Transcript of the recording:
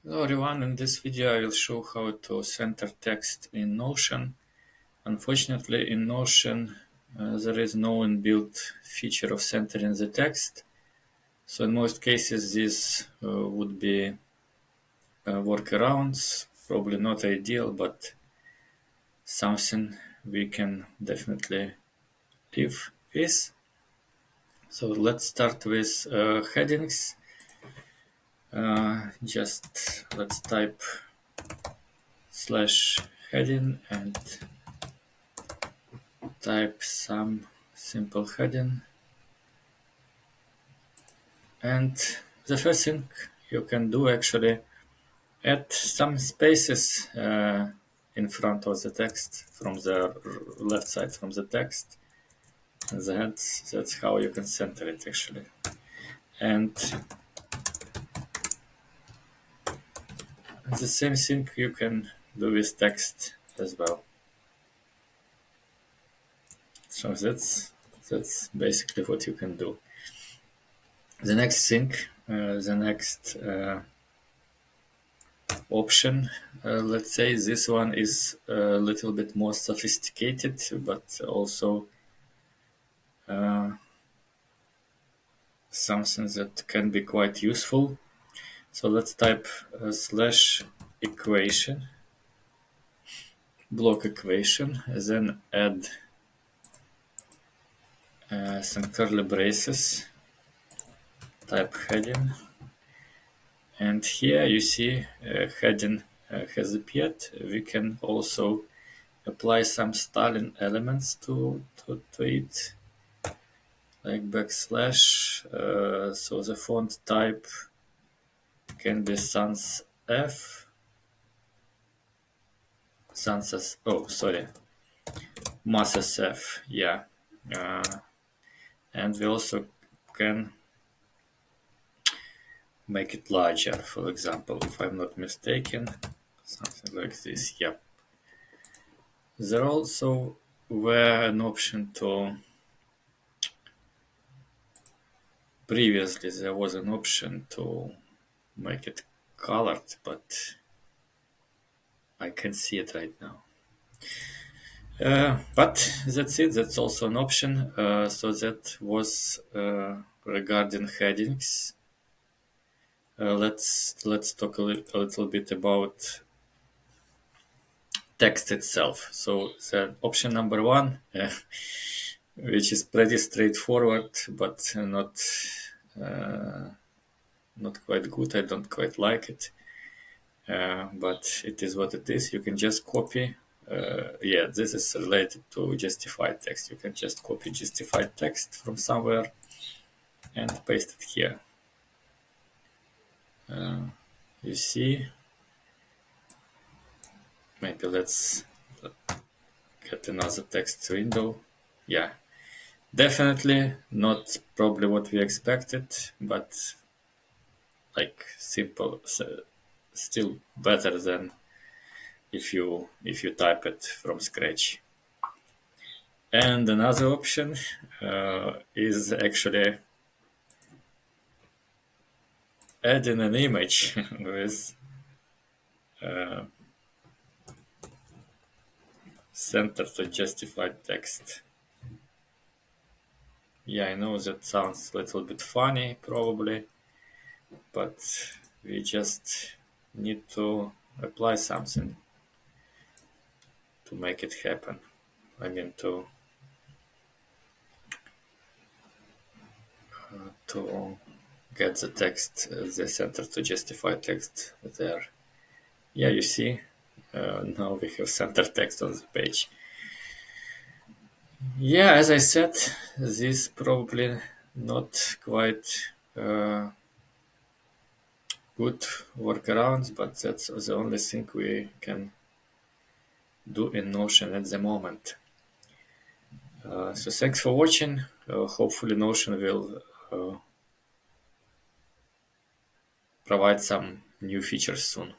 Hello everyone, in this video I will show how to center text in Notion. Unfortunately, in Notion there is no inbuilt feature of centering the text. So in most cases this would be workarounds, probably not ideal, but something we can definitely live with. So let's start with headings. Just let's type /heading and type some simple heading. And the first thing you can do actually add some spaces in front of the text from the left side from the text. And that's how you can center it actually. And the same thing you can do with text as well. So that's basically what you can do. The next thing, the next option, let's say this one is a little bit more sophisticated, but also something that can be quite useful. So let's type /equation, block equation, then add some curly braces, type heading, and here you see heading has appeared. We can also apply some styling elements to it, like backslash. So the font type can be sans F, Masses F, yeah. And we also can make it larger, for example, if I'm not mistaken, something like this, yeah. There also were an option to, previously there was an option to make it colored, but I can't see it right now. But that's it, that's also an option. So that was regarding headings. Let's talk a little bit about text itself. So the option number one, which is pretty straightforward, but not quite good. I don't quite like it, but it is what it is. You can just copy. Yeah, this is related to justified text. You can just copy justified text from somewhere and paste it here. You see, maybe let's get another text window. Yeah, definitely not probably what we expected, but like simple, still better than if you type it from scratch. And another option is actually adding an image with center to justified text. Yeah, I know that sounds a little bit funny probably, but we just need to apply something to make it happen. I mean to get the text, the center to justify text there. Yeah, you see, now we have center text on the page. Yeah, as I said, this probably not quite good workarounds, but that's the only thing we can do in Notion at the moment. So thanks for watching. Hopefully Notion will provide some new features soon.